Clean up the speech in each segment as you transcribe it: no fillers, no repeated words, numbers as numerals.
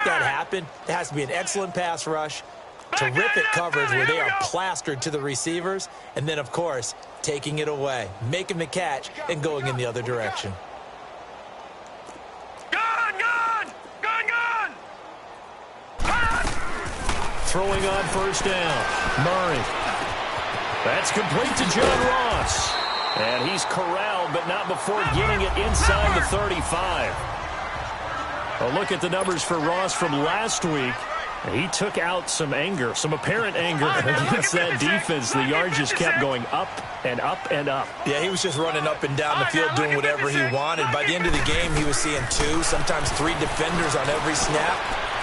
that happen, it has to be an excellent pass rush, terrific coverage where they are plastered to the receivers, and then, of course, taking it away, making the catch, and going in the other direction. Throwing on first down. Murray. That's complete to John Ross. And he's corralled, but not before getting it inside the 35. A look at the numbers for Ross from last week. He took out some anger, some apparent anger against that defense. The yards just kept going up and up and up. Yeah, he was just running up and down the field doing whatever he wanted. By the end of the game, he was seeing 2, sometimes 3 defenders on every snap.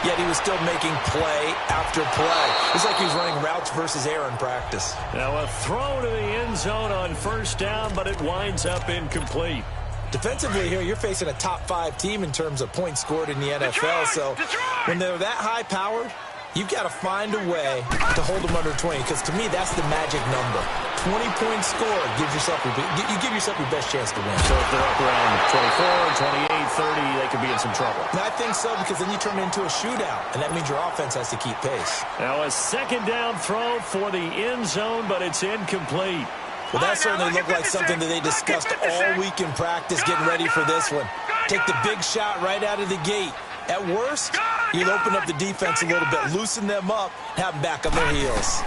Yet he was still making play after play. It's like he was running routes versus air in practice. Now a throw to the end zone on first down, but it winds up incomplete. Defensively here, you're facing a top 5 team in terms of points scored in the NFL. So when they're that high-powered, you've got to find a way to hold them under 20, because to me, that's the magic number. 20-point score gives yourself you give yourself your best chance to win. So if they're up around 24, 28, 30, they could be in some trouble. And I think so, because then you turn it into a shootout, and that means your offense has to keep pace. Now a second down throw for the end zone, but it's incomplete. Well, that certainly looked like something that they discussed all week in practice, getting ready for this one. Take the big shot right out of the gate. At worst, you'll open up the defense a little bit, loosen them up, have them back on their heels.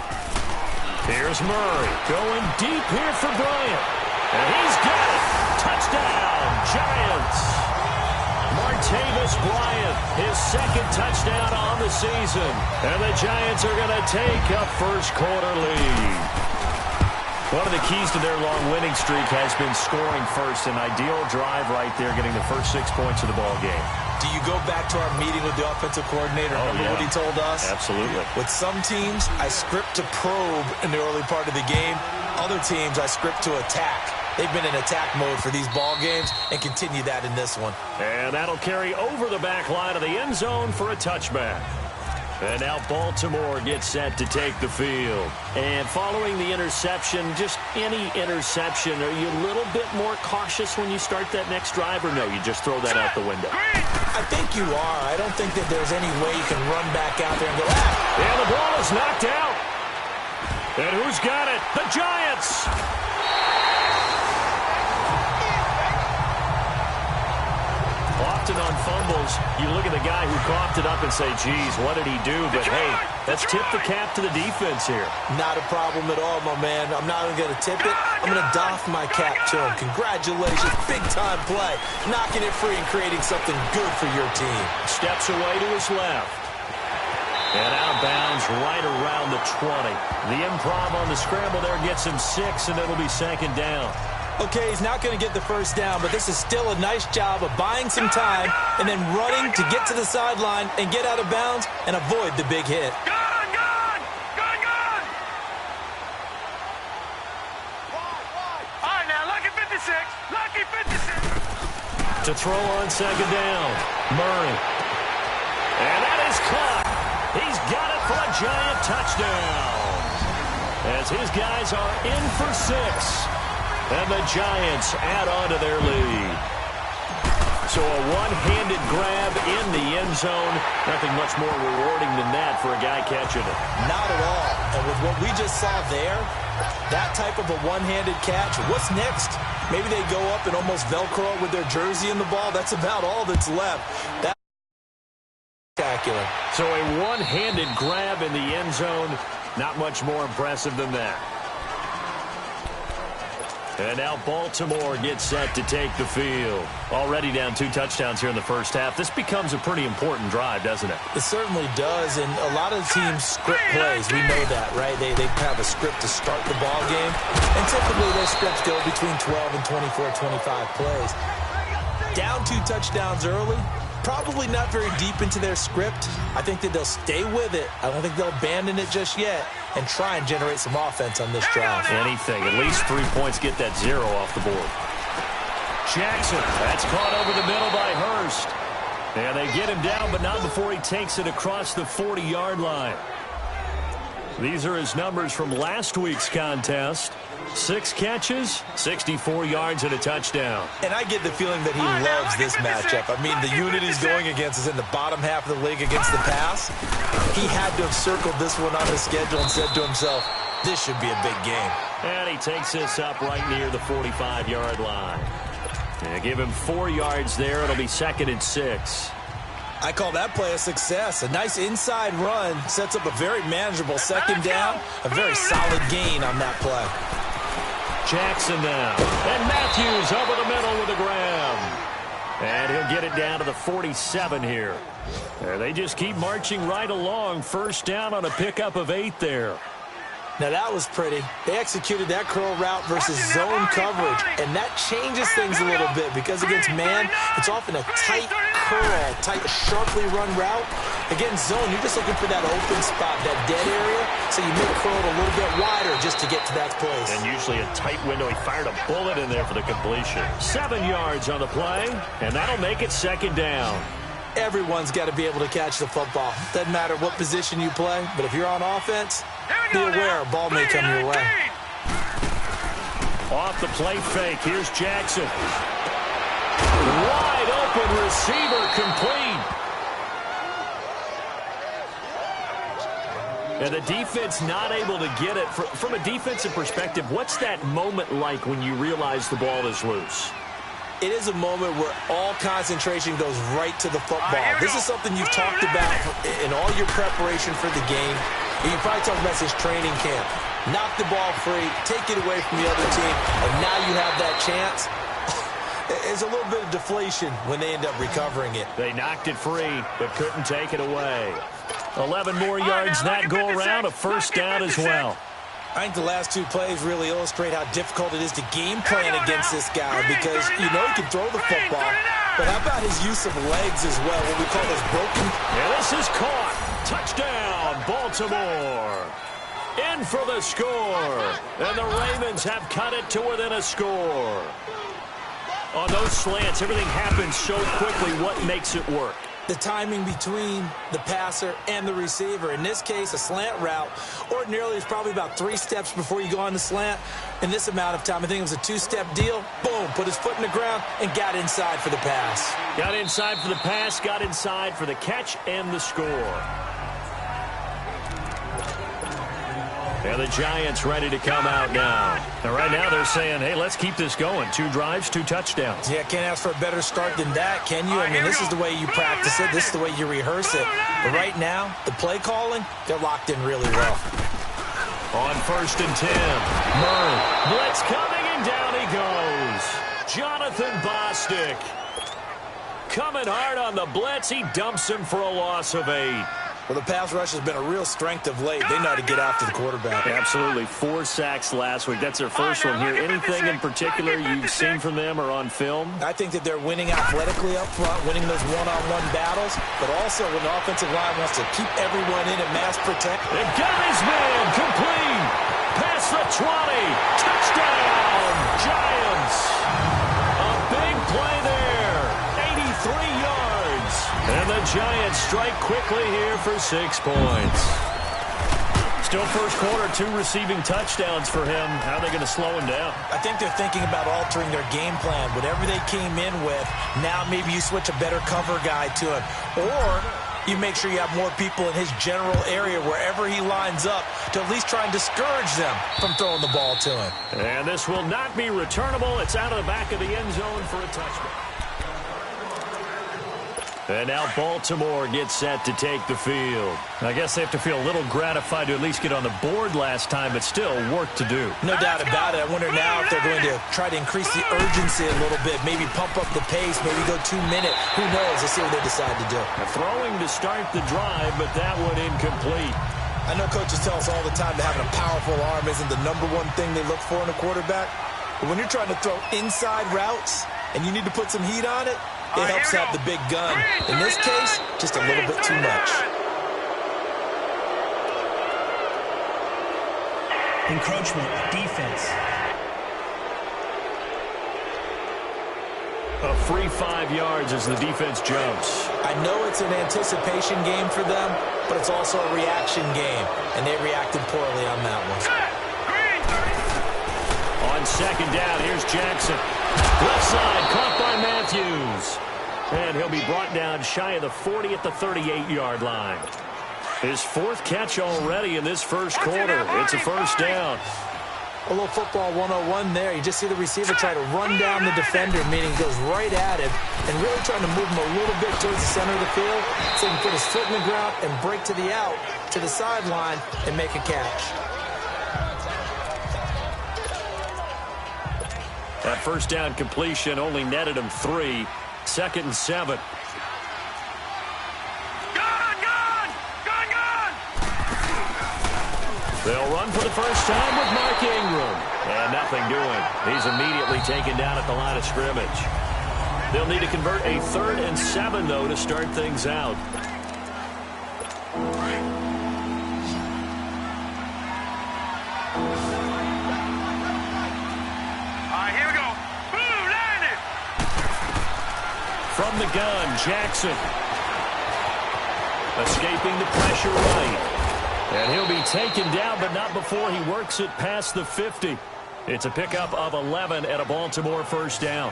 Here's Murray going deep here for Bryant. And he's got it. Touchdown, Giants. Martavis Bryant, his second touchdown on the season. And the Giants are going to take a first-quarter lead. One of the keys to their long winning streak has been scoring first. An ideal drive right there, getting the first 6 points of the ball game. Do you go back to our meeting with the offensive coordinator? Remember what he told us? Absolutely. With some teams, I script to probe in the early part of the game. Other teams, I script to attack. They've been in attack mode for these ball games and continue that in this one. And that'll carry over the back line of the end zone for a touchback. And now Baltimore gets set to take the field. And following the interception, just any interception, are you a little bit more cautious when you start that next drive, or no, you just throw that out the window? I think you are. I don't think that there's any way you can run back out there and go, ah! And the ball is knocked out. And who's got it? The Giants! Often on fumbles, you look at the guy who coughed it up and say, geez, what did he do? But, hey, let's tip the cap to the defense here. Not a problem at all, my man. I'm not even going to tip it. I'm going to doff my cap to him. Congratulations. Big-time play. Knocking it free and creating something good for your team. Steps away to his left. And out of bounds right around the 20. The improv on the scramble there gets him 6, and it'll be second down. Okay, he's not going to get the first down, but this is still a nice job of buying some time and then running to get to the sideline and get out of bounds and avoid the big hit. Gone! All right, now, lucky 56. Lucky 56. To throw on second down, Murray. And that is caught. He's got it for a Giant touchdown. As his guys are in for 6. And the Giants add on to their lead. So a one-handed grab in the end zone. Nothing much more rewarding than that for a guy catching it. Not at all. And with what we just saw there, that type of a one-handed catch, what's next? Maybe they go up and almost Velcro with their jersey in the ball. That's about all that's left. That's spectacular. So a one-handed grab in the end zone. Not much more impressive than that. And now Baltimore gets set to take the field. Already down 2 touchdowns here in the first half. This becomes a pretty important drive, doesn't it? It certainly does, and a lot of teams script plays. We know that, right? They have a script to start the ball game, and typically those scripts go between 12 and 24, 25 plays. Down 2 touchdowns early, probably not very deep into their script. I think that they'll stay with it. I don't think they'll abandon it just yet and try and generate some offense on this drive. Anything. At least 3 points, get that 0 off the board. Jackson, that's caught over the middle by Hurst. And they get him down, but not before he takes it across the 40-yard line. These are his numbers from last week's contest. 6 catches, 64 yards, and a touchdown. And I get the feeling that he loves this matchup. I mean, the unit he's going against is in the bottom half of the league against the pass. He had to have circled this one on his schedule and said to himself, this should be a big game. And he takes this up right near the 45-yard line. And give him 4 yards there. It'll be 2nd and 6. I call that play a success. A nice inside run sets up a very manageable second down. A very solid gain on that play. Jackson now. And Matthews over the middle with a grab. And he'll get it down to the 47 here. And they just keep marching right along. First down on a pickup of 8 there. Now that was pretty. They executed that curl route versus zone coverage, and that changes things a little bit because against man, it's often a tight curl, tight, sharply run route. Against zone, you're just looking for that open spot, that dead area, so you make curl a little bit wider just to get to that place. And usually a tight window. He fired a bullet in there for the completion. 7 yards on the play, and that'll make it 2nd down. Everyone's got to be able to catch the football. Doesn't matter what position you play, but if you're on offense, be aware a ball may come your way. Off the play fake, here's Jackson. Wide open receiver, complete. And the defense not able to get it. From a defensive perspective, what's that moment like when you realize the ball is loose? It is a moment where all concentration goes right to the football. This is something you've talked about in all your preparation for the game. You probably talked about this training camp. Knock the ball free, take it away from the other team, and now you have that chance. There's a little bit of deflation when they end up recovering it. They knocked it free, but couldn't take it away. 11 more yards that go around, a first down as well. I think the last 2 plays really illustrate how difficult it is to game plan against this guy because you know he can throw the football, but how about his use of legs as well, what we call those broken... And this is caught. Touchdown, Baltimore. In for the score. And the Ravens have cut it to within a score. On those slants, everything happens so quickly. What makes it work? The timing between the passer and the receiver. In this case, a slant route ordinarily is probably about 3 steps before you go on the slant. In this amount of time, I think it was a 2-step deal. Boom, put his foot in the ground and got inside for the pass. Got inside for the pass, got inside for the catch and the score. And the Giants ready to come out now. And right now they're saying, hey, let's keep this going. 2 drives, 2 touchdowns. Yeah, can't ask for a better start than that, can you? I mean, this is the way you practice it. This is the way you rehearse it. But right now, the play calling, they're locked in really well. On 1st and 10, Murray. Blitz coming, and down he goes. Jonathan Bostic. Coming hard on the blitz. He dumps him for a loss of 8. Well, the pass rush has been a real strength of late. They know how to get after the quarterback. Absolutely. 4 sacks last week. That's their first one here. Anything in particular you've seen from them or on film? I think that they're winning athletically up front, winning those one-on-one battles, but also when the offensive line wants to keep everyone in and mass protect. They got his man complete. Past the 20. Touchdown, Giants. A big play there. 83 yards. And the Giants strike quickly here for 6 points. Still first quarter, 2 receiving touchdowns for him. How are they going to slow him down? I think they're thinking about altering their game plan. Whatever they came in with, now maybe you switch a better cover guy to him. Or you make sure you have more people in his general area wherever he lines up to at least try and discourage them from throwing the ball to him. And this will not be returnable. It's out of the back of the end zone for a touchdown. And now Baltimore gets set to take the field. I guess they have to feel a little gratified to at least get on the board last time, but still work to do. No doubt about it. I wonder now if they're going to try to increase the urgency a little bit, maybe pump up the pace, maybe go 2-minute. Who knows? Let's see what they decide to do. Throwing to start the drive, but that one incomplete. I know coaches tell us all the time that having a powerful arm isn't the #1 thing they look for in a quarterback. But when you're trying to throw inside routes and you need to put some heat on it, it helps have the big gun. In this case, just a little bit too much. Encroachment, defense. A free 5 yards as the defense jumps. I know it's an anticipation game for them, but it's also a reaction game, and they reacted poorly on that one. On second down, here's Jackson. Left side, caught by Matthews. And he'll be brought down shy of the 40 at the 38-yard line. His 4th catch already in this first quarter. It's a first down. A little football 101 there. You just see the receiver try to run down the defender, meaning he goes right at him, and really trying to move him a little bit towards the center of the field so he can put his foot in the ground and break to the out, to the sideline, and make a catch. That first down completion only netted him 3. 2nd and 7. They'll run for the first time with Mark Ingram. And nothing doing. He's immediately taken down at the line of scrimmage. They'll need to convert a 3rd and 7, though, to start things out. Here we go. Boom, landed. From the gun, Jackson. Escaping the pressure right. And he'll be taken down, but not before he works it past the 50. It's a pickup of 11 and a Baltimore first down.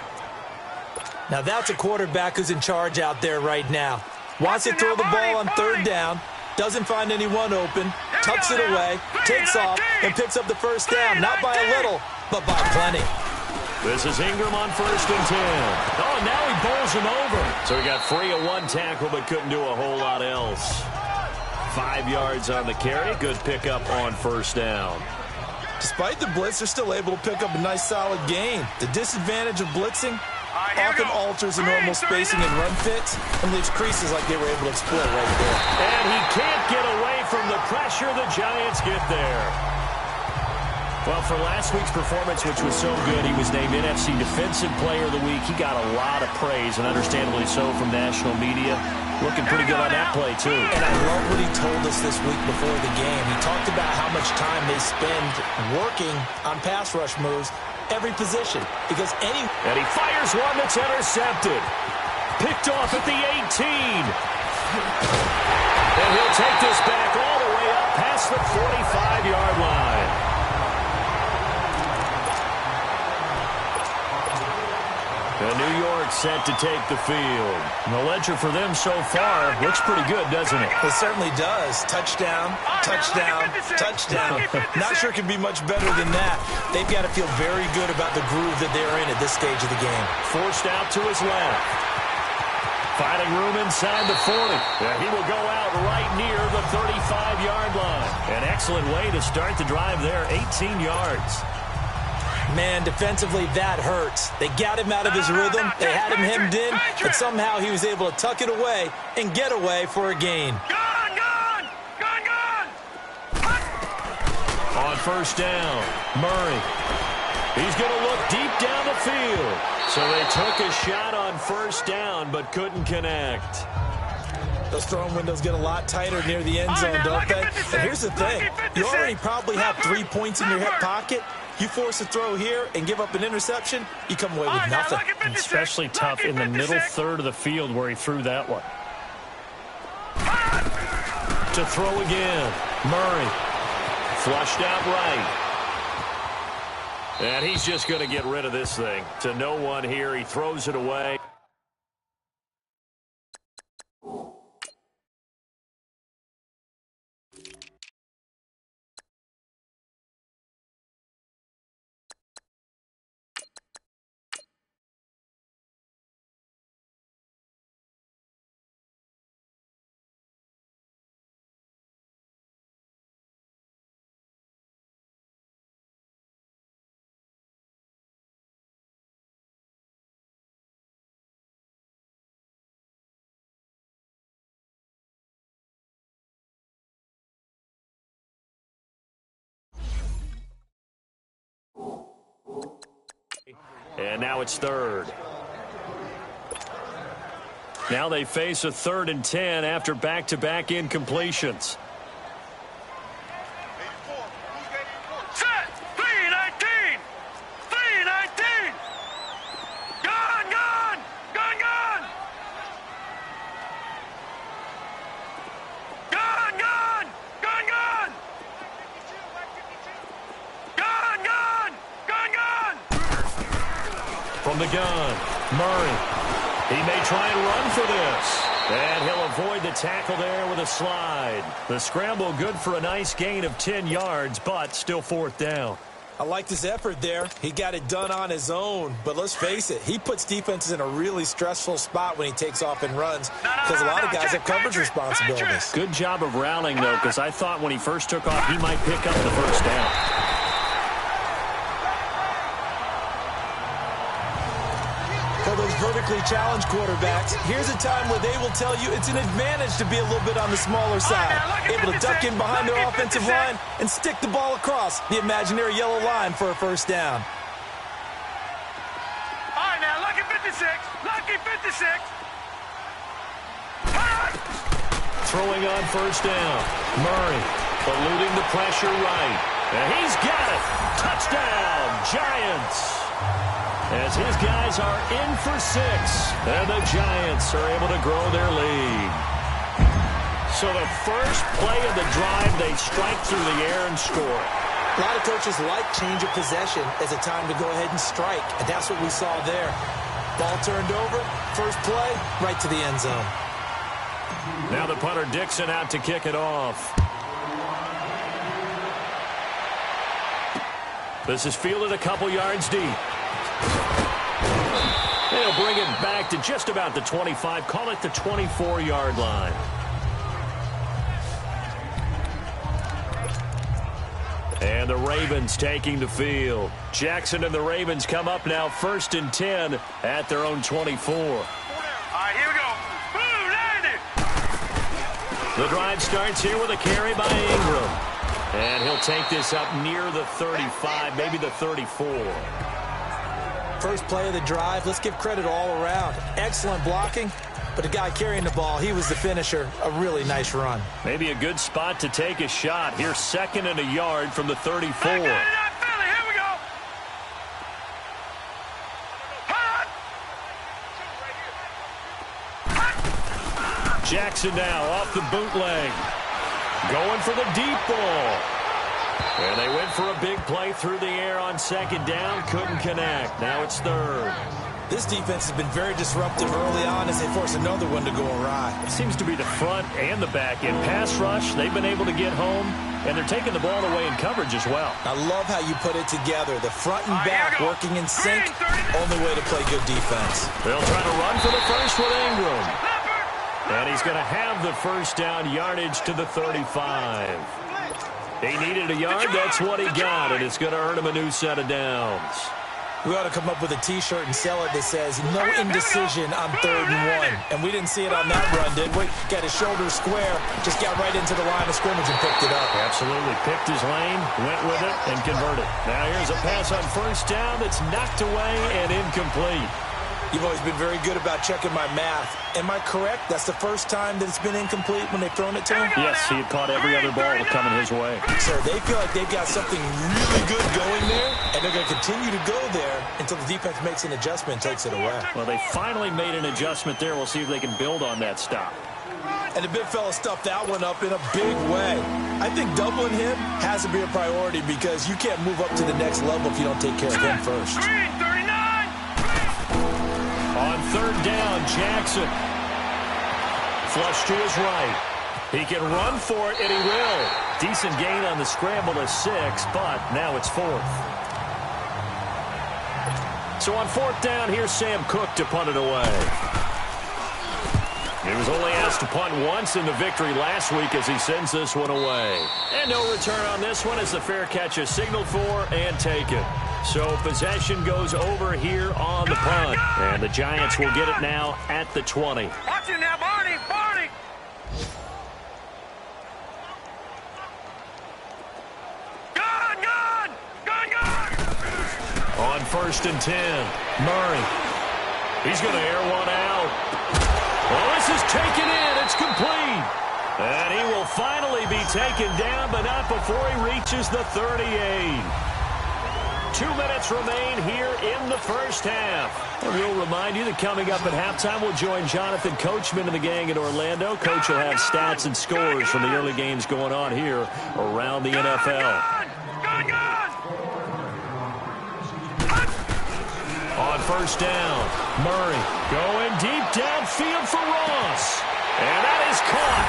Now that's a quarterback who's in charge out there right now. Wants to throw the ball on 3rd down, doesn't find anyone open, tucks it away, takes off, and picks up the first down. Not by a little, but by plenty. This is Ingram on 1st and 10. Oh, now he bowls him over. So he got free of 1 tackle, but couldn't do a whole lot else. 5 yards on the carry. Good pickup on first down. Despite the blitz, they're still able to pick up a nice, solid gain. The disadvantage of blitzing often alters the normal spacing and run fits and leaves creases like they were able to exploit right there. And he can't get away from the pressure. The Giants get there. Well, for last week's performance, which was so good, he was named NFC Defensive Player of the Week. He got a lot of praise, and understandably so, from national media. Looking pretty good on that play, too. And I love what he told us this week before the game. He talked about how much time they spend working on pass rush moves, every position. Because And he fires one that's intercepted. Picked off at the 18. And he'll take this back all the way up past the 45-yard line. And New York set to take the field. The ledger for them so far looks pretty good, doesn't it? It certainly does. Touchdown, touchdown, touchdown. Not sure it can be much better than that. They've got to feel very good about the groove that they're in at this stage of the game. Forced out to his left. Finding room inside the 40. And he will go out right near the 35-yard line. An excellent way to start the drive there, 18 yards. Man, defensively, that hurts. They got him out of his rhythm. They had him hemmed in, but somehow he was able to tuck it away and get away for a gain. Gone! On first down, Murray. He's going to look deep down the field. So they took a shot on first down, but couldn't connect. Those throwing windows get a lot tighter near the end zone, don't they? And here's the thing. You already probably have 3 points in your hip pocket. You force a throw here and give up an interception, you come away with nothing. Especially tough in the middle third of the field where he threw that one. To throw again. Murray. Flushed out right. And he's just going to get rid of this thing. To no one here. He throws it away. And now it's third. Now they face a 3rd and 10 after back-to-back incompletions. Set! 3-19! 3-19! Gone! From the gun, Murray. He may try and run for this. And he'll avoid the tackle there with a slide. The scramble good for a nice gain of 10 yards, but still fourth down. I liked his effort there. He got it done on his own. But let's face it, he puts defenses in a really stressful spot when he takes off and runs because a lot of guys have coverage responsibilities. Good job of rallying, though, because I thought when he first took off, he might pick up the first down. For those vertically challenged quarterbacks, here's a time where they will tell you it's an advantage to be a little bit on the smaller side. Able to duck in behind their offensive line and stick the ball across the imaginary yellow line for a first down. All right, now, lucky 56. Lucky 56. Throwing on first down. Murray eluding the pressure right. And he's got it. Touchdown, Giants. As his guys are in for 6. And the Giants are able to grow their lead. So the first play of the drive, they strike through the air and score. A lot of coaches like change of possession as a time to go ahead and strike. And that's what we saw there. Ball turned over, first play, right to the end zone. Now the punter Dixon out to kick it off. This is fielded a couple yards deep. They'll bring it back to just about the 25. Call it the 24-yard line. And the Ravens taking the field. Jackson and the Ravens come up now 1st and 10 at their own 24. All right, here we go. Boom, landed. The drive starts here with a carry by Ingram. And he'll take this up near the 35, maybe the 34. First play of the drive, let's give credit all around. Excellent blocking, but the guy carrying the ball, he was the finisher. A really nice run. Maybe a good spot to take a shot. Here's 2nd and a yard from the 34. Here we go. Jackson now off the bootleg. Going for the deep ball. And they went for a big play through the air on 2nd down. Couldn't connect. Now it's 3rd. This defense has been very disruptive early on as they force another one to go awry. It seems to be the front and the back end. Pass rush, they've been able to get home, and they're taking the ball away in coverage as well. I love how you put it together. The front and back working in sync. Only way to play good defense. They'll try to run for the first with Ingram. And he's going to have the first down, yardage to the 35. He needed a yard. That's what he got, and it's going to earn him a new set of downs. We ought to come up with a T-shirt and sell it that says, no indecision on 3rd and 1. And we didn't see it on that run, did we? Got his shoulders square, just got right into the line of scrimmage and picked it up. Absolutely. Picked his lane, went with it, and converted. Now here's a pass on first down that's knocked away and incomplete. You've always been very good about checking my math. Am I correct? That's the first time that it's been incomplete when they've thrown it to him? Yes, he had caught every other ball coming his way. So they feel like they've got something really good going there, and they're going to continue to go there until the defense makes an adjustment and takes it away. Well, they finally made an adjustment there. We'll see if they can build on that stop. And the big fella stuffed that one up in a big way. I think doubling him has to be a priority because you can't move up to the next level if you don't take care of him first. On 3rd down, Jackson. Flush to his right. He can run for it, and he will. Decent gain on the scramble to 6, but now it's 4th. So on 4th down, here's Sam Cook to punt it away. He was only asked to punt once in the victory last week as he sends this one away. And no return on this one as the fair catch is signaled for and taken. So possession goes over here on the punt. And the Giants will get it now at the 20. Watch it now, Barney. Barney. Gun, gun. Gun, gun. On 1st and 10, Murray. He's going to air one out. Well, this is taken in. It's complete. And he will finally be taken down, but not before he reaches the 38. 2 minutes remain here in the first half. And we'll remind you that coming up at halftime, we'll join Jonathan Coachman and the gang in Orlando. Coach will have stats and scores from the early games going on here around the NFL. Gun, gun. On first down. Murray going deep downfield for Ross. And that is caught.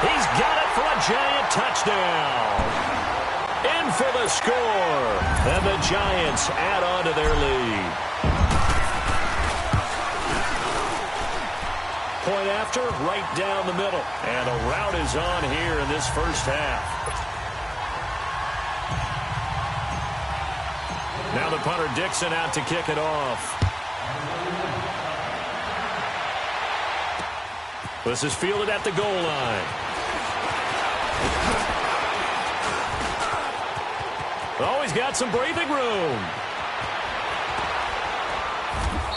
He's got it for a Giant touchdown. In for the score. And the Giants add on to their lead. Point after, right down the middle. And a rout is on here in this first half. Now the punter Dixon out to kick it off. This is fielded at the goal line. Oh, he's got some breathing room.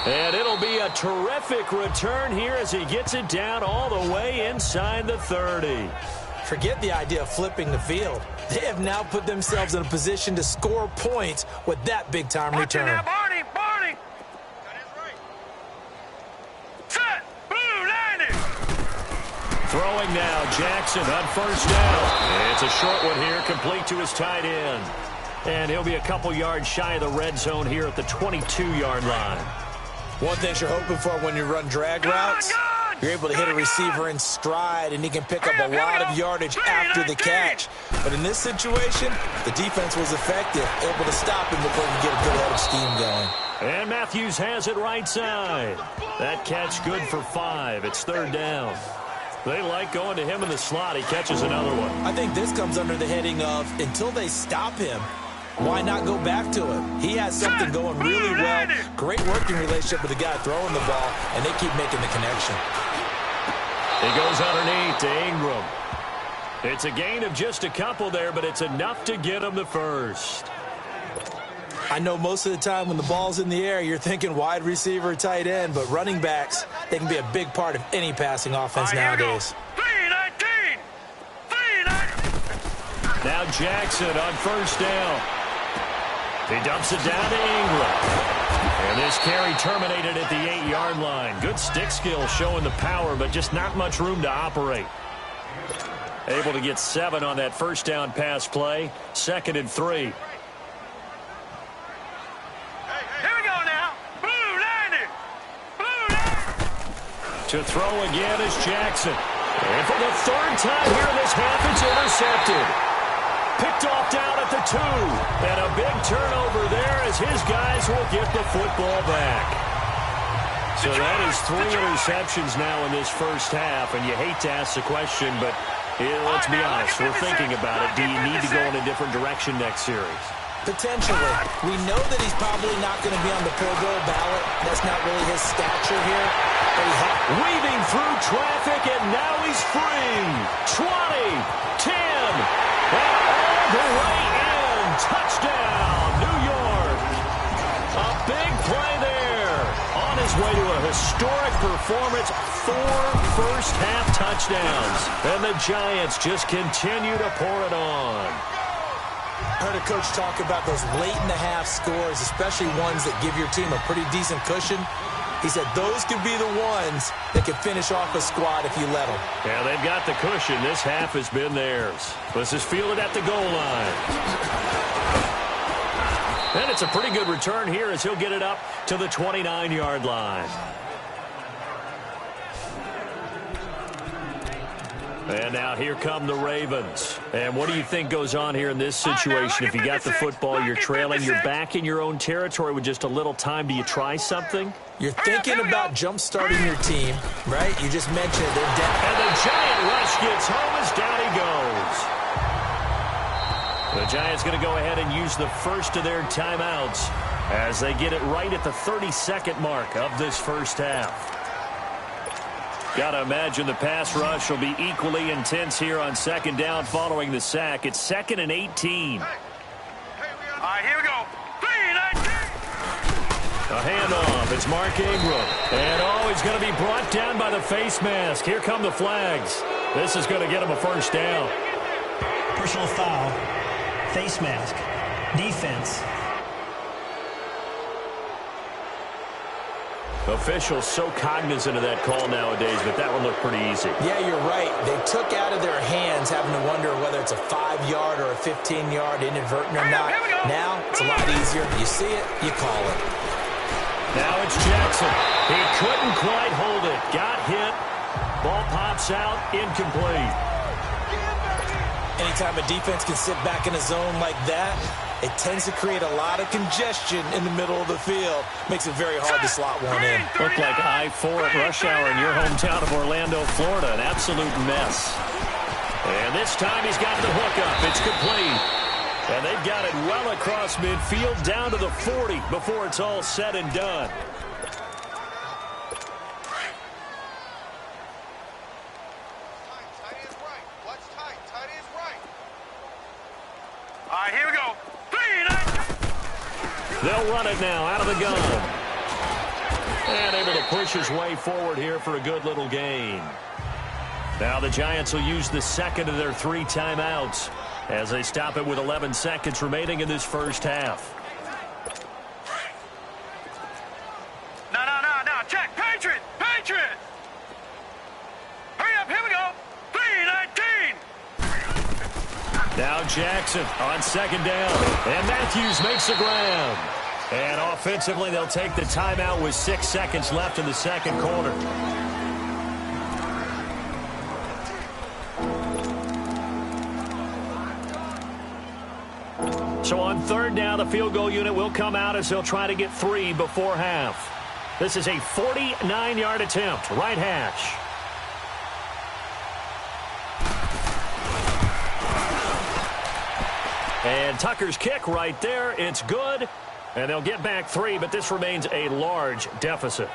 And it'll be a terrific return here as he gets it down all the way inside the 30. Forget the idea of flipping the field. They have now put themselves in a position to score points with that big-time return. Now, Barney, Barney. Set, blue, landing. Throwing now, Jackson on first down. It's a short one here, complete to his tight end. And he'll be a couple yards shy of the red zone here at the 22-yard line. One thing you're hoping for when you run drag routes, you're able to hit a receiver in stride, and he can pick up a lot of yardage after the catch. But in this situation, the defense was effective, able to stop him before he could get a good head of steam going. And Matthews has it right side. That catch good for 5. It's third down. They like going to him in the slot. He catches another one. I think this comes under the heading of, until they stop him, why not go back to him? He has something going really well. Great working relationship with the guy throwing the ball, and they keep making the connection. He goes underneath to Ingram. It's a gain of just a couple there, but it's enough to get him the first. I know most of the time when the ball's in the air, you're thinking wide receiver, tight end, but running backs, they can be a big part of any passing offense nowadays. 3-19. 3-19. Now Jackson on first down. He dumps it down to Ingram. And this carry terminated at the 8-yard line. Good stick skill showing the power, but just not much room to operate. Able to get 7 on that first down pass play. 2nd and 3. Here we go now. Blue landing. Blue landing. To throw again is Jackson. And for the 3rd time here in this half, it's intercepted. Picked off down at the 2. And a big turnover there as his guys will get the football back. So that is 3 interceptions now in this first half. And you hate to ask the question, but let's be honest. We're thinking about it. Do you need to go in a different direction next series? Potentially. We know that he's probably not going to be on the Pro Bowl ballot. That's not really his stature here. But weaving through traffic, and now he's free. 20, 10, and all the way in. Touchdown, New York. A big play there. On his way to a historic performance, 4 first-half touchdowns. And the Giants just continue to pour it on. I heard a coach talk about those late-in-the-half scores, especially ones that give your team a pretty decent cushion. He said those could be the ones that could finish off a squad if you let them. Yeah, they've got the cushion. This half has been theirs. This is fielded at the goal line. And it's a pretty good return here as he'll get it up to the 29-yard line. And now here come the Ravens. And what do you think goes on here in this situation? If you got the football, you're trailing, you're back in your own territory with just a little time. Do you try something? You're thinking about jump-starting your team, right? You just mentioned they're down. And the Giant rush gets home as down he goes. The Giants going to go ahead and use the first of their timeouts as they get it right at the 32nd mark of this first half. Got to imagine the pass rush will be equally intense here on 2nd down following the sack. It's 2nd and 18. All right, here we go. 3-19. A handoff. It's Mark Ingram. And, he's going to be brought down by the face mask. Here come the flags. This is going to get him a first down. Personal foul. Face mask. Defense. Officials so cognizant of that call nowadays, but that one looked pretty easy. Yeah, you're right. They took out of their hands having to wonder whether it's a 5-yard or a 15-yard inadvertent or not. Now, it's a lot easier. You see it, you call it. Now it's Jackson. He couldn't quite hold it. Got hit. Ball pops out. Incomplete. Anytime a defense can sit back in a zone like that, it tends to create a lot of congestion in the middle of the field. Makes it very hard to slot one in. Looked like I-4 at rush hour in your hometown of Orlando, Florida. An absolute mess. And this time he's got the hook up. It's complete. And they've got it well across midfield down to the 40 before it's all said and done. All right, here we go. 3, 9. They'll run it now out of the gun. And able to push his way forward here for a good little gain. Now the Giants will use the second of their 3 timeouts as they stop it with 11 seconds remaining in this first half. No. Check. Patriot. Hurry up. Here we go. 3, 19. Now Jackson on second down. And Matthews makes the grab. And offensively, they'll take the timeout with 6 seconds left in the second quarter. So on third down, the field goal unit will come out as they'll try to get 3 before half. This is a 49-yard attempt, right hash. And Tucker's kick right there. It's good. And they'll get back 3, but this remains a large deficit.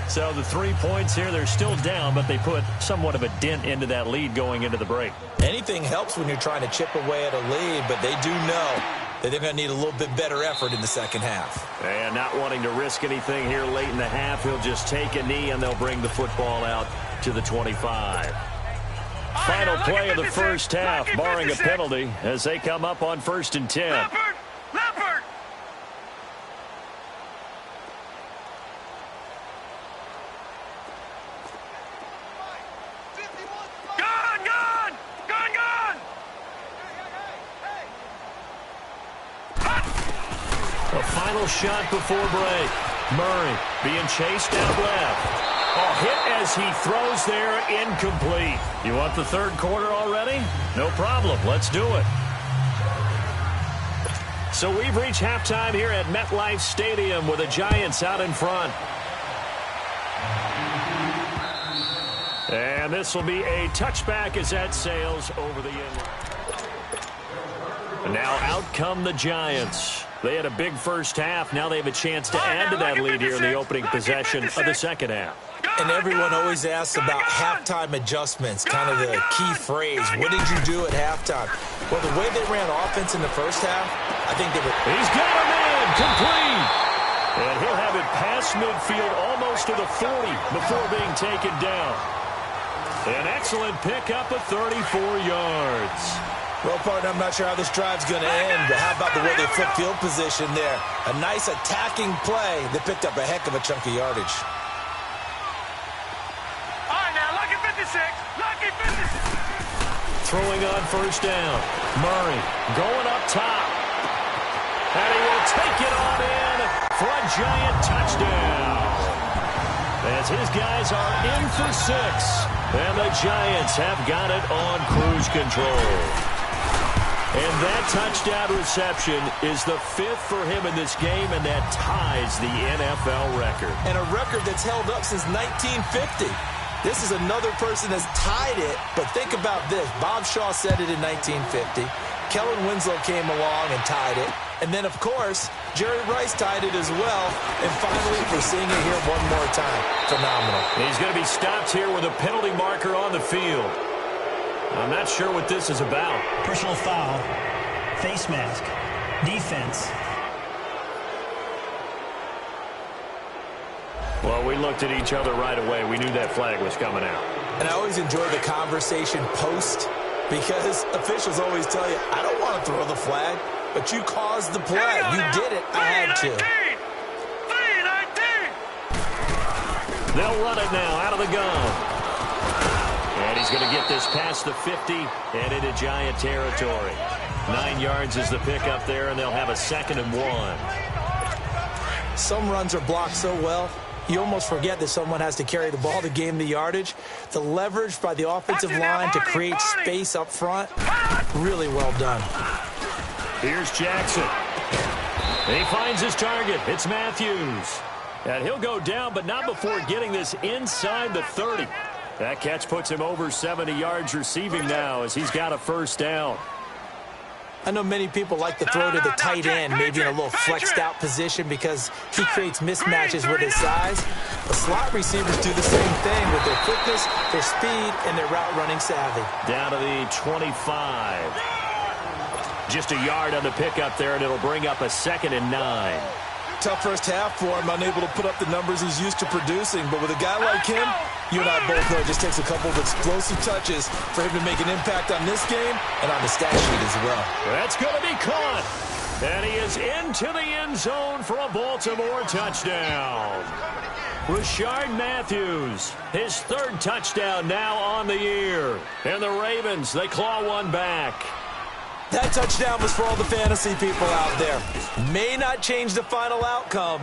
So the 3 points here, they're still down, but they put somewhat of a dent into that lead going into the break. Anything helps when you're trying to chip away at a lead, but they do know that they're going to need a little bit better effort in the second half. And not wanting to risk anything here late in the half, he'll just take a knee, and they'll bring the football out to the 25. Final play of the first half, barring a penalty, as they come up on 1st and 10. Leopard. A final shot before break. Murray being chased out left. Hit as he throws there, incomplete. You want the third quarter already? No problem. Let's do it. So we've reached halftime here at MetLife Stadium with the Giants out in front. And this will be a touchback as that sails over the end. And now out come the Giants. They had a big first half. Now they have a chance to add to that lead here in the opening possession of the second half. And everyone always asks about halftime adjustments, kind of the key phrase. What did you do at halftime? Well, the way they ran offense in the first half, I think they were... He's got a man, complete. And he'll have it past midfield almost to the 40 before being taken down. An excellent pickup of 34 yards. Well, partner, I'm not sure how this drive's going to end, but how about the way they flip field position there? A nice attacking play that picked up a heck of a chunk of yardage. All right, now, lucky 56. Throwing on first down. Murray going up top. And he will take it on in for a Giant touchdown. As his guys are in for 6. And the Giants have got it on cruise control. And that touchdown reception is the 5th for him in this game, and that ties the NFL record. And a record that's held up since 1950. This is another person that's tied it, but think about this. Bob Shaw said it in 1950. Kellen Winslow came along and tied it. And then, of course, Jerry Rice tied it as well. And finally, we're seeing it here one more time. Phenomenal. He's going to be stopped here with a penalty marker on the field. I'm not sure what this is about. Personal foul, face mask, defense. Well, we looked at each other right away. We knew that flag was coming out. And I always enjoy the conversation post because officials always tell you, I don't want to throw the flag, but you caused the play. You did it. I had to. 3-19. They'll run it now out of the gun. And he's going to get this past the 50 and into Giant territory. 9 yards is the pickup there, and they'll have a 2nd and 1. Some runs are blocked so well, you almost forget that someone has to carry the ball to gain the yardage. The leverage by the offensive line to create space up front, really well done. Here's Jackson. He finds his target. It's Matthews. And he'll go down, but not before getting this inside the 30. That catch puts him over 70 yards receiving now as he's got a first down. I know many people like to throw to the tight end, maybe in a little flexed out position because he creates mismatches with his size. The slot receivers do the same thing with their quickness, their speed, and their route running savvy. Down to the 25. Just a yard on the pickup there, and it'll bring up a 2nd and 9. Tough first half for him, unable to put up the numbers he's used to producing. But with a guy like him, you and I both know it just takes a couple of explosive touches for him to make an impact on this game and on the stat sheet as well. That's going to be caught. And he is into the end zone for a Baltimore touchdown. Rashard Matthews, his 3rd touchdown now on the year. And the Ravens, they claw one back. That touchdown was for all the fantasy people out there. May not change the final outcome,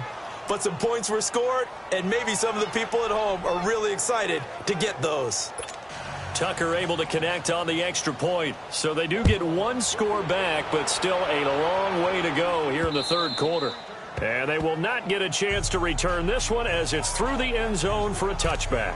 but some points were scored, and maybe some of the people at home are really excited to get those. Tucker able to connect on the extra point, so they do get one score back, but still a long way to go here in the 3rd quarter. And they will not get a chance to return this one as it's through the end zone for a touchback.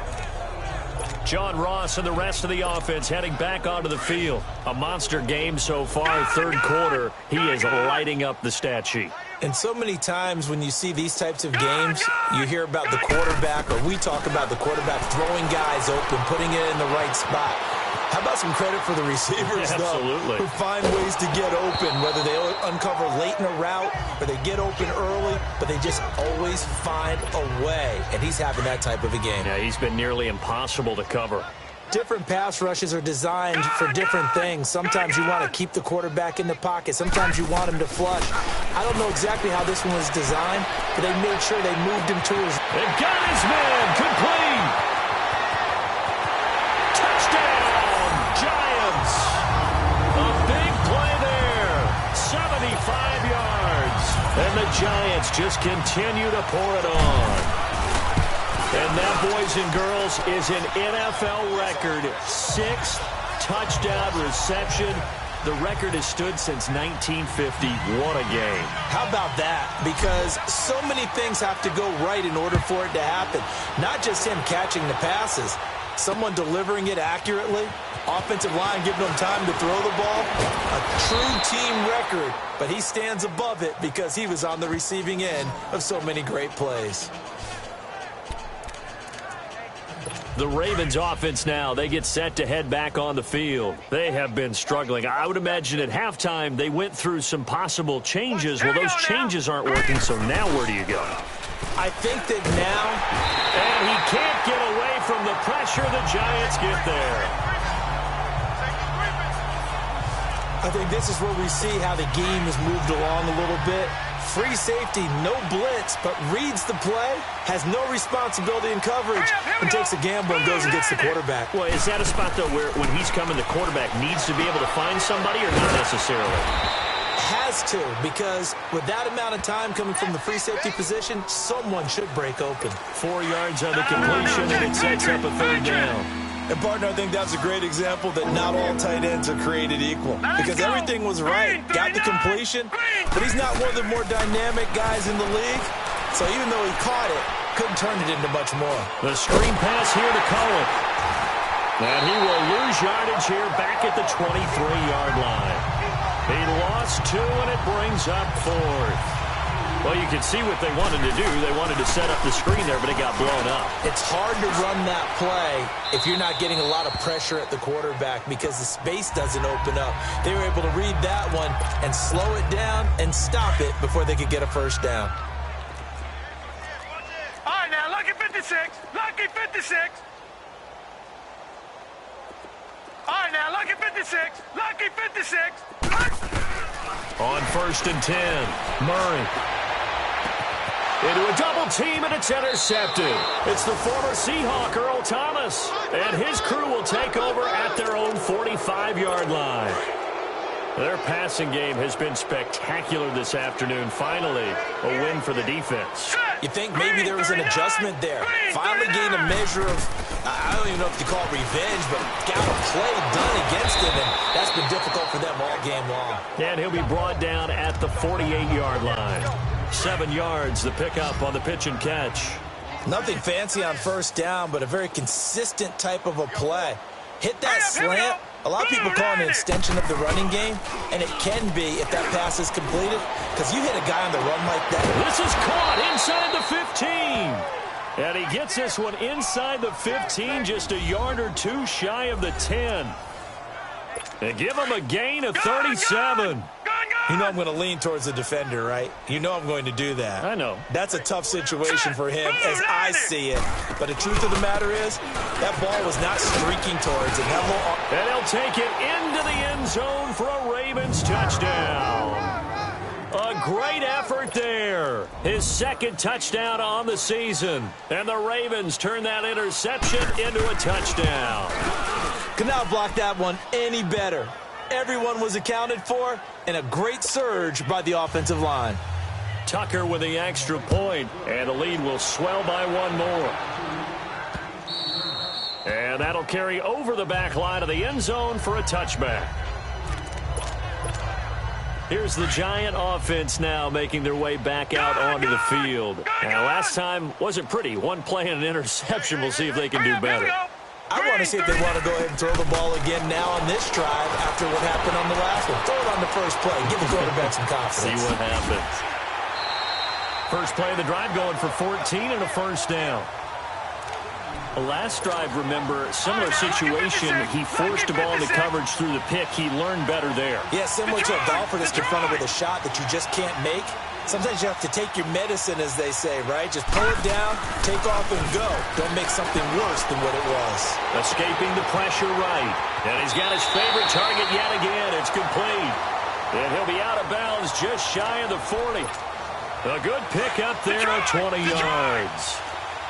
John Ross and the rest of the offense heading back onto the field. A monster game so far, 3rd quarter. He is lighting up the stat sheet. And so many times when you see these types of games, you hear about the quarterback, or we talk about the quarterback throwing guys open, putting it in the right spot. How about some credit for the receivers, Absolutely. though, who find ways to get open, whether they uncover late in a route or they get open early, but they just always find a way. And he's having that type of a game. Yeah, he's been nearly impossible to cover. Different pass rushes are designed for different things. Sometimes you want to keep the quarterback in the pocket. Sometimes you want him to flush. I don't know exactly how this one was designed, but they made sure they moved him to his... They've got his man complete. Touchdown, Giants. A big play there. 75 yards. And the Giants just continue to pour it on. And that, boys and girls, is an NFL record 6th touchdown reception. The record has stood since 1950. What a game. How about that? Because so many things have to go right in order for it to happen. Not just him catching the passes, someone delivering it accurately, offensive line giving him time to throw the ball. A true team record, but he stands above it because he was on the receiving end of so many great plays. The Ravens offense now, they get set to head back on the field. They have been struggling. I would imagine at halftime they went through some possible changes. Well, those changes aren't working, so now where do you go? I think that now... And he can't get away from the pressure. The Giants get there. I think this is where we see how the game has moved along a little bit. Free safety, no blitz, but reads the play, has no responsibility in coverage, and takes a gamble and goes and gets the quarterback. Well, is that a spot, though, where when he's coming, the quarterback needs to be able to find somebody or not necessarily? Has to, because with that amount of time coming from the free safety position, someone should break open. 4 yards on the completion, and it sets up a 3rd down. And, partner, I think that's a great example that not all tight ends are created equal. Because everything was right. Got the completion, but he's not one of the more dynamic guys in the league. So even though he caught it, couldn't turn it into much more. The screen pass here to Cohen. And he will lose yardage here back at the 23-yard line. He lost 2, and it brings up 4th. Well, you can see what they wanted to do. They wanted to set up the screen there, but it got blown up. It's hard to run that play if you're not getting a lot of pressure at the quarterback because the space doesn't open up. They were able to read that one and slow it down and stop it before they could get a first down. All right, now, lucky 56. Lucky 56. All right, now, lucky 56. Lucky 56. On 1st and 10, Murray. Into a double team, and it's intercepted. It's the former Seahawk, Earl Thomas, and his crew will take over at their own 45-yard line. Their passing game has been spectacular this afternoon. Finally, a win for the defense. You think maybe there was an adjustment there. Finally gained a measure of, I don't even know if you call it revenge, but got a play done against him, and that's been difficult for them all game long. And he'll be brought down at the 48-yard line. 7 yards, the pickup on the pitch and catch. Nothing fancy on first down, but a very consistent type of a play. Hit that slant. A lot of people call it an extension of the running game, and it can be if that pass is completed, because you hit a guy on the run like that. This is caught inside the 15. And he gets this one inside the 15, just a yard or two shy of the 10. And give him a gain of 37. You know I'm going to lean towards the defender, right? You know I'm going to do that. I know. That's a tough situation for him as I see it. But the truth of the matter is, that ball was not streaking towards him. And he'll take it into the end zone for a Ravens touchdown. A great effort there. His second touchdown on the season. And the Ravens turn that interception into a touchdown. Could not block that one any better. Everyone was accounted for, and a great surge by the offensive line. Tucker with the extra point, and the lead will swell by one more. And that'll carry over the back line of the end zone for a touchback. Here's the Giant offense now making their way back out onto the field. Now, last time wasn't pretty. One play and an interception. We'll see if they can do better. I want to see if they want to go ahead and throw the ball again now on this drive after what happened on the last one. Throw it on the first play. Give the quarterback some confidence. See what happens. First play of the drive going for 14 and a first down. Last drive, remember, similar situation. He forced the ball into coverage through the pick. He learned better there. Yeah, similar to a golfer that's confronted with a shot that you just can't make. Sometimes you have to take your medicine, as they say, right? Just pull it down, take off, and go. Don't make something worse than what it was. Escaping the pressure right. And he's got his favorite target yet again. It's complete. And he'll be out of bounds just shy of the 40. A good pickup there at 20 yards.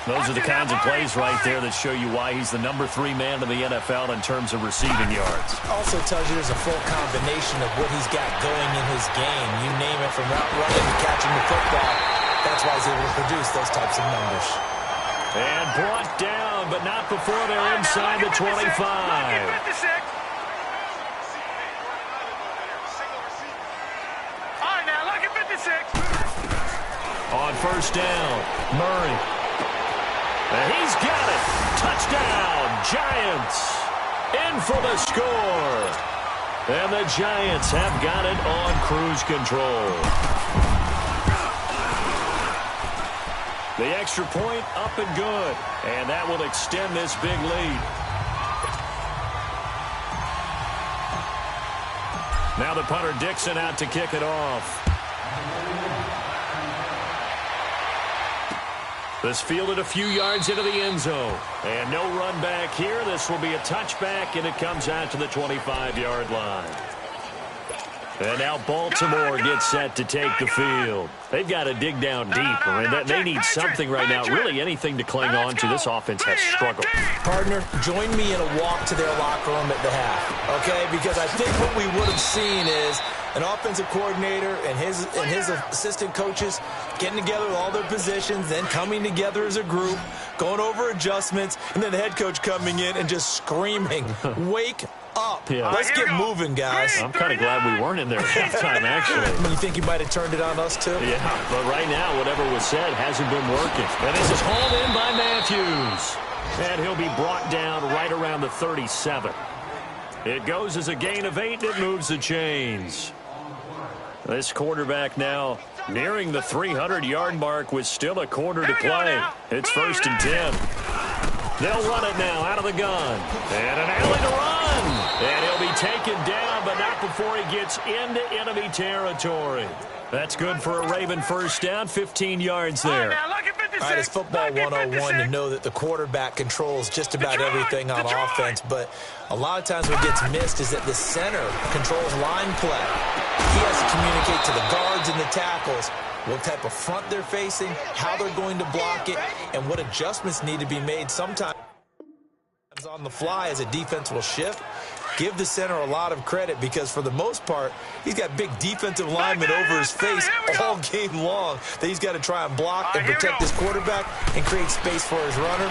Those are the kinds of plays right there that show you why he's the number 3 man in the NFL in terms of receiving yards. Also tells you there's a full combination of what he's got going in his game. You name it, from route running to catching the football. That's why he's able to produce those types of numbers. And brought down, but not before they're inside the 25. On first down, Murray. And he's got it. Touchdown, Giants. In for the score. And the Giants have got it on cruise control. The extra point up and good. And that will extend this big lead. Now the punter Dixon out to kick it off. This fielded a few yards into the end zone. And no run back here. This will be a touchback, and it comes out to the 25-yard line. And now Baltimore gets set to take the field. They've got to dig down deep. I mean, they need something right now, really anything to cling on to. This offense has struggled. Partner, join me in a walk to their locker room at the half, okay? Because I think what we would have seen is an offensive coordinator and his assistant coaches getting together with all their positions, then coming together as a group, going over adjustments, and then the head coach coming in and just screaming, wake up. Yeah. Let's get moving, guys. I'm kind of glad we weren't in there at halftime, actually. You think you might have turned it on us, too? Yeah, but right now, whatever was said hasn't been working. And this is hauled in by Matthews. And he'll be brought down right around the 37. It goes as a gain of 8, and it moves the chains. This quarterback now nearing the 300-yard mark with still a quarter to play. It's 1st and 10. They'll run it now out of the gun. And an alley to run. And he'll be taken down, but not before he gets into enemy territory. That's good for a Raven first down, 15 yards there. All right, it's football 101 to know that the quarterback controls just about everything on offense, but a lot of times what gets missed is that the center controls line play. He has to communicate to the guards and the tackles what type of front they're facing, how they're going to block it, and what adjustments need to be made sometimes on the fly as a defense will shift. give the center a lot of credit because for the most part, he's got big defensive linemen over his face all game long that he's got to try and block and protect his quarterback and create space for his runner.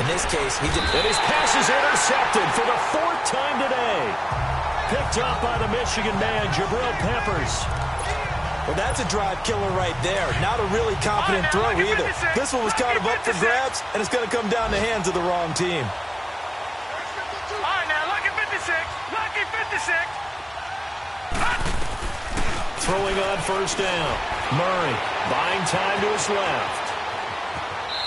In this case, he did. And his pass is intercepted for the 4th time today. Picked up by the Michigan man, Jabril Peppers. Well, that's a drive killer right there. Not a really confident throw either. This one was kind of up for grabs, and it's going to come down the hands of the wrong team. All right, now, lucky 56. Lucky 56. Throwing on first down. Murray buying time to his left.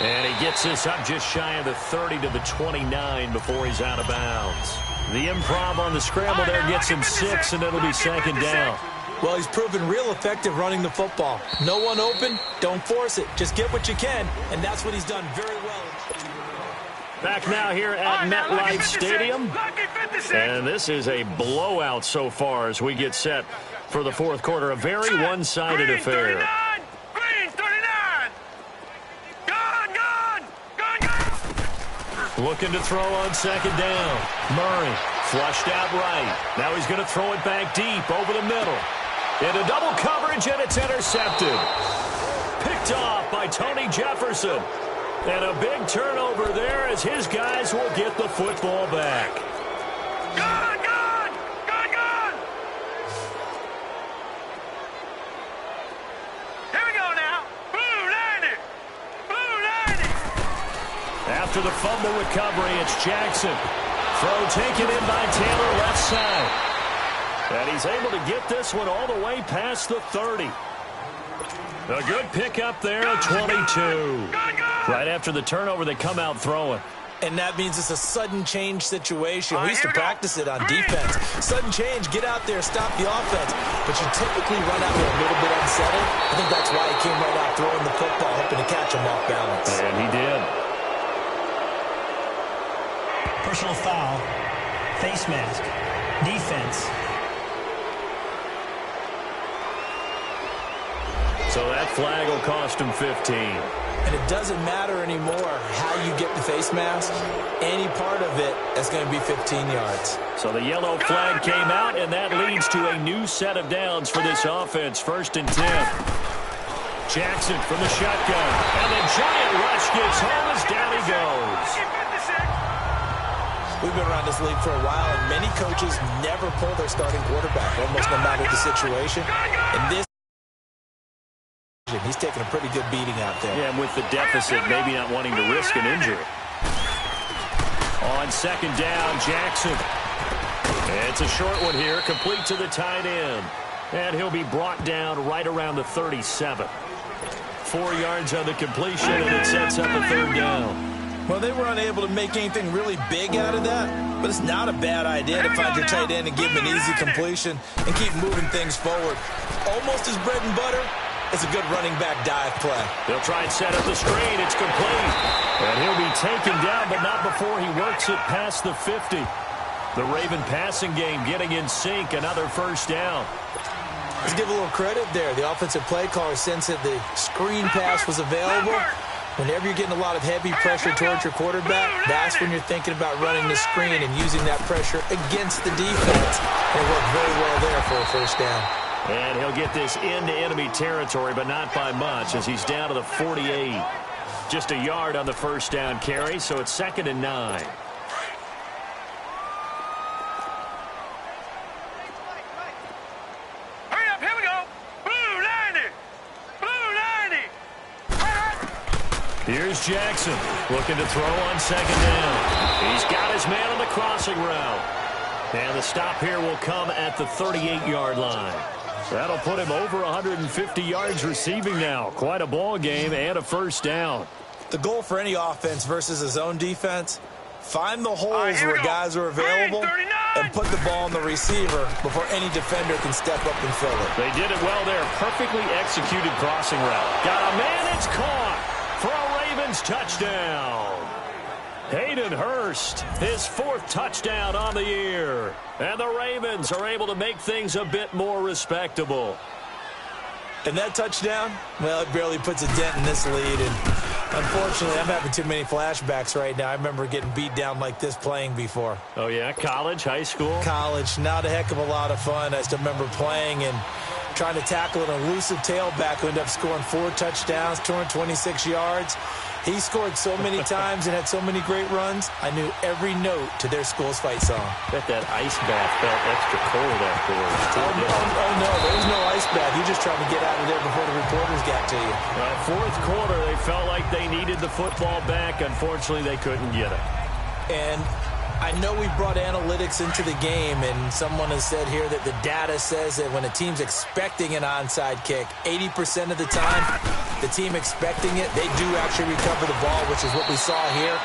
And he gets this up just shy of the 30 to the 29 before he's out of bounds. The improv on the scramble there gets him 6, and it'll be 2nd down. Well, he's proven real effective running the football. No one open, don't force it. Just get what you can, and that's what he's done very well. Back now here at MetLife Stadium. And this is a blowout so far as we get set for the 4th quarter. A very one-sided affair. Green 39. Gone. Looking to throw on 2nd down. Murray flushed out right. Now he's going to throw it back deep over the middle. Into double coverage, and it's intercepted. Picked off by Tony Jefferson. And a big turnover there as his guys will get the football back. Gone. Here we go now. Blue 90. After the fumble recovery, it's Jackson. Throw taken in by Taylor left side. And he's able to get this one all the way past the 30. A good pickup there at 22. Right after the turnover, they come out throwing. And that means it's a sudden change situation. We used to practice it on defense. Sudden change, get out there, stop the offense. But you typically run out there a little bit unsettled. I think that's why he came right out throwing the football, hoping to catch him off balance. And he did. Personal foul. Face mask. Defense. So that flag will cost him 15. And it doesn't matter anymore how you get the face mask. Any part of it is going to be 15 yards. So the yellow flag came out, and that leads to a new set of downs for this offense. 1st and 10. Jackson from the shotgun. And the giant rush gets home as down he goes. We've been around this league for a while, and many coaches never pull their starting quarterback, almost no matter the situation. And this, he's taking a pretty good beating out there. Yeah, and with the deficit, maybe not wanting to risk an injury. On 2nd down, Jackson. It's a short one here, complete to the tight end. And he'll be brought down right around the 37. 4 yards on the completion, and it sets up a 3rd down. Well, they were unable to make anything really big out of that, but it's not a bad idea to find your tight end and give him an easy completion and keep moving things forward. Almost his bread and butter. It's a good running back dive play. They'll try and set up the screen. It's complete. And he'll be taken down, but not before he works it past the 50. The Raven passing game getting in sync. Another 1st down. Let's give a little credit there. The offensive play caller sensed that the screen pass was available. Whenever you're getting a lot of heavy pressure towards your quarterback, that's when you're thinking about running the screen and using that pressure against the defense. And it worked very well there for a 1st down. And he'll get this into enemy territory, but not by much, as he's down to the 48. Just a yard on the 1st down carry, so it's 2nd and 9. Hurry up, here we go. Blue 90. Here's Jackson looking to throw on 2nd down. He's got his man on the crossing route. And the stop here will come at the 38-yard line. That'll put him over 150 yards receiving now. Quite a ball game and a 1st down. The goal for any offense versus a zone defense, find the holes where guys are available and put the ball on the receiver before any defender can step up and fill it. They did it well there. Perfectly executed crossing route. Got a man, it's caught for a Ravens touchdown. Hayden Hurst, his 4th touchdown on the year. And the Ravens are able to make things a bit more respectable. And that touchdown, well, it barely puts a dent in this lead. And Unfortunately, I'm having too many flashbacks right now. I remember getting beat down like this playing before. Oh, yeah? College, high school? College, not a heck of a lot of fun. I still remember playing and trying to tackle an elusive tailback who ended up scoring 4 touchdowns, 226 yards. He scored so many times and had so many great runs, I knew every note to their school's fight song. Bet that ice bath felt extra cold afterwards. Oh, no, there was no ice bath. You just trying to get out of there before the reporters got to you. Fourth quarter, they felt like they needed the football back. Unfortunately, they couldn't get it. And I know we brought analytics into the game, and someone has said here that the data says that when a team's expecting an onside kick, 80% of the time, the team expecting it, they do actually recover the ball, which is what we saw here.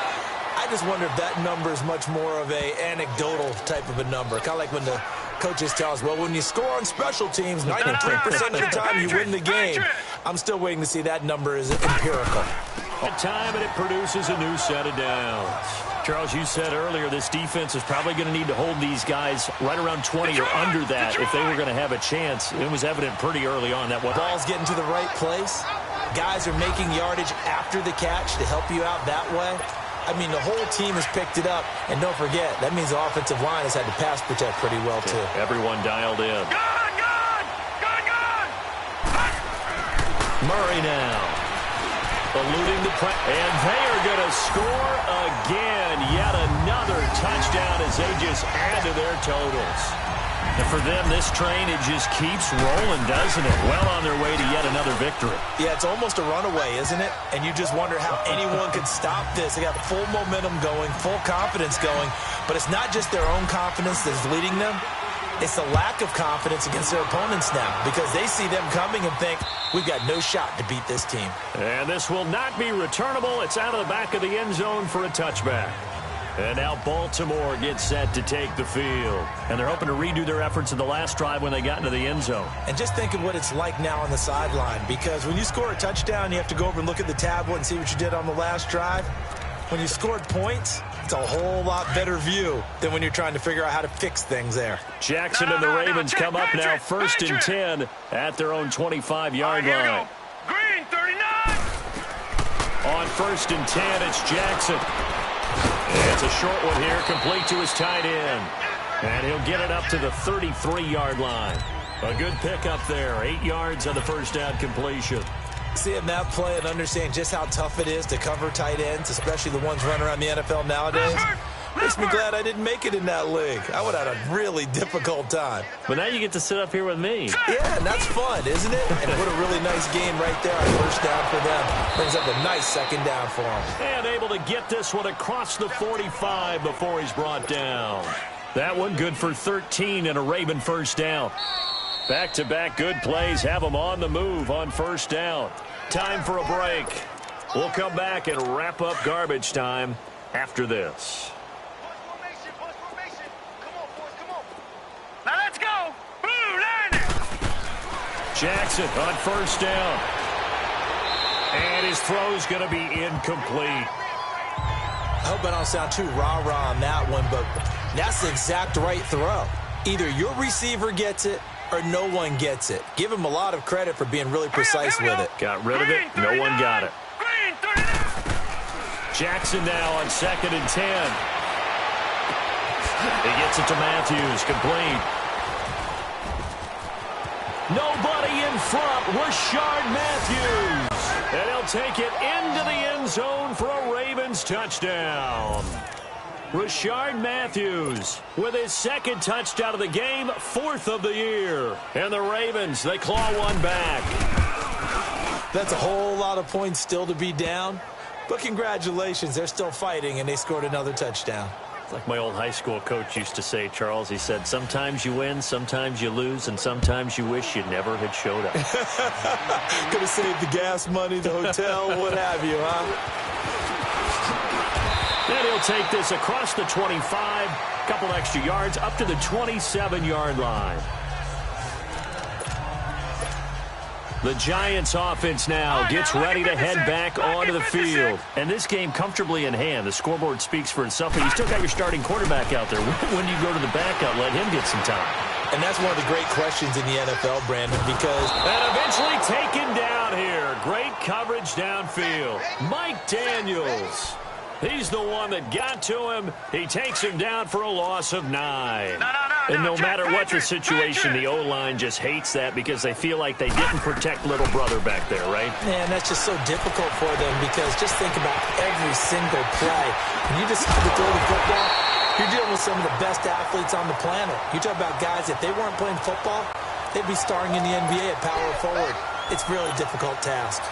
I just wonder if that number is much more of a anecdotal type of a number. Kind of like when the coaches tell us, well, when you score on special teams, 93% of the time you win the game. I'm still waiting to see that number is empirical. At time, and it produces a new set of downs. Charles, you said earlier this defense is probably going to need to hold these guys right around 20 or under that if they were going to have a chance. It was evident pretty early on that ball's getting to the right place. Guys are making yardage after the catch to help you out that way. I mean, the whole team has picked it up. And don't forget, that means the offensive line has had to pass protect pretty well, too. Everyone dialed in. Gone! Murray now. Eluding the press. And they are going to score again. Yet another touchdown as they just add to their totals. And for them, this train, it just keeps rolling, doesn't it? Well on their way to yet another victory. Yeah, it's almost a runaway, isn't it? And you just wonder how anyone could stop this. They got full momentum going, full confidence going. But it's not just their own confidence that's leading them. It's the lack of confidence against their opponents now because they see them coming and think, we've got no shot to beat this team. And this will not be returnable. It's out of the back of the end zone for a touchback. And now Baltimore gets set to take the field. And they're hoping to redo their efforts in the last drive when they got into the end zone. And just think of what it's like now on the sideline, because when you score a touchdown, you have to go over and look at the tablet and see what you did on the last drive. When you scored points, it's a whole lot better view than when you're trying to figure out how to fix things there. Jackson and the Ravens come up now 1st and 10 at their own 25-yard line. Green, 39. On 1st and 10, it's Jackson. It's a short one here, complete to his tight end. And he'll get it up to the 33-yard line. A good pickup there, 8 yards on the first down completion. Seeing that play and understand just how tough it is to cover tight ends, especially the ones running around the NFL nowadays, makes me glad I didn't make it in that league. I would have had a really difficult time. But now you get to sit up here with me. Yeah, and that's fun, isn't it? And what a really nice game right there on first down for them. Brings up a nice second down for them. And able to get this one across the 45 before he's brought down. That one good for 13 and a Raven first down. Back-to-back good plays have them on the move on first down. Time for a break. We'll come back and wrap up garbage time after this. Now let's go. Blue line. Jackson on first down. And his throw's going to be incomplete. I hope I don't sound too rah-rah on that one, but that's the exact right throw. Either your receiver gets it or no one gets it. Give him a lot of credit for being really precise with it. Got rid of it. No one got it. Jackson now on 2nd and 10. He gets it to Matthews. Complete. Nobody in front. Rashard Matthews. And he'll take it into the end zone for a Ravens touchdown. Rashard Matthews with his 2nd touchdown of the game, 4th of the year. And the Ravens, they claw one back. That's a whole lot of points still to be down. But congratulations, they're still fighting, and they scored another touchdown. It's like my old high school coach used to say, Charles. He said, sometimes you win, sometimes you lose, and sometimes you wish you never had showed up. Could have saved the gas money, the hotel, what have you, huh? And he'll take this across the 25, couple extra yards, up to the 27-yard line. The Giants offense now gets ready to head back onto the field. And this game comfortably in hand. The scoreboard speaks for itself, but you still got your starting quarterback out there. When do you go to the backup, let him get some time? And that's one of the great questions in the NFL, Brandon, because... And eventually taken down here. Great coverage downfield. Mike Daniels. He's the one that got to him. He takes him down for a loss of 9. And no matter what the situation, the O-line just hates that because they feel like they didn't protect little brother back there, right? Man, that's just so difficult for them because just think about every single play. When you decide to throw the football, you're dealing with some of the best athletes on the planet. You talk about guys, if they weren't playing football, they'd be starring in the NBA at power forward. It's a really difficult task.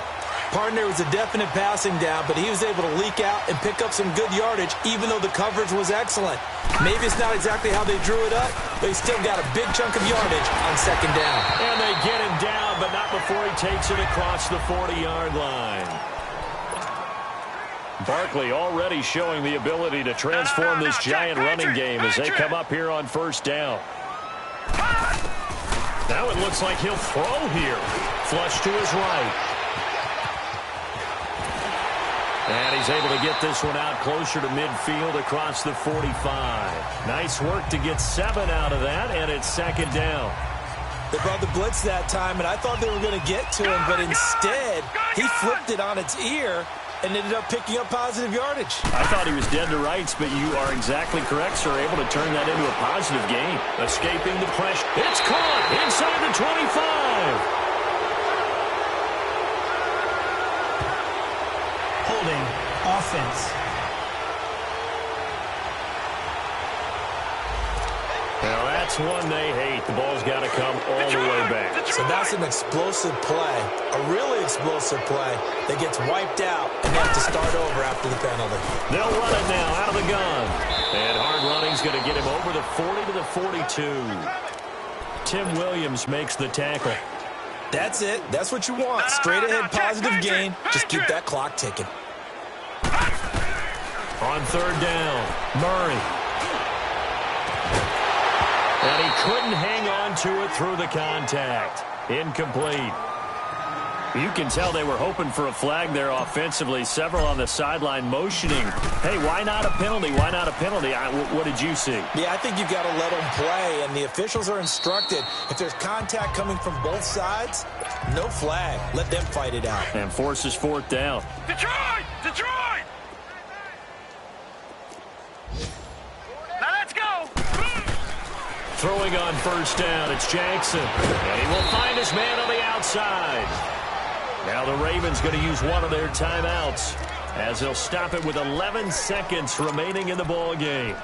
Partner was a definite passing down, but he was able to leak out and pick up some good yardage, even though the coverage was excellent. Maybe it's not exactly how they drew it up, but he still got a big chunk of yardage on second down. And they get him down, but not before he takes it across the 40-yard line. Barkley already showing the ability to transform this giant running game as they come up here on first down. Now it looks like he'll throw here. Flush to his right. And he's able to get this one out closer to midfield across the 45. Nice work to get 7 out of that, and it's second down. They brought the blitz that time, and I thought they were going to get to him, but instead he flipped it on its ear and ended up picking up positive yardage. I thought he was dead to rights, but you are exactly correct, sir. Able to turn that into a positive gain. Escaping the pressure. It's caught inside the 25. Holding offense. Now that's one they hate. The ball's got to come all the way back. So that's an explosive play, a really explosive play that gets wiped out, and they have to start over after the penalty. They'll run it now out of the gun. And hard running's going to get him over the 40 to the 42. Tim Williams makes the tackle. That's it. That's what you want. Straight ahead positive gain. Just keep that clock ticking. On third down, Murray. And he couldn't hang on to it through the contact. Incomplete. You can tell they were hoping for a flag there offensively. Several on the sideline motioning. Hey, why not a penalty? Why not a penalty? What did you see? Yeah, I think you've got to let them play, and the officials are instructed. If there's contact coming from both sides, no flag. Let them fight it out. And forces fourth down. Detroit! Detroit! Now let's go! Throwing on first down, it's Jackson. And he will find his man on the outside. Now the Ravens going to use one of their timeouts as they'll stop it with 11 seconds remaining in the ball game.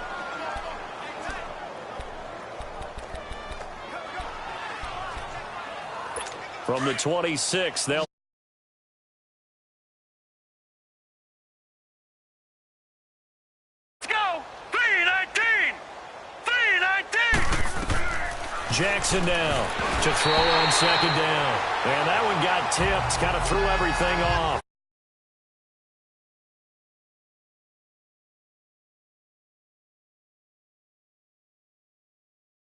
From the 26, they'll... Let's go! 3-19! 3-19! Jackson now to throw on second down. And that one got tipped. Kind of threw everything off.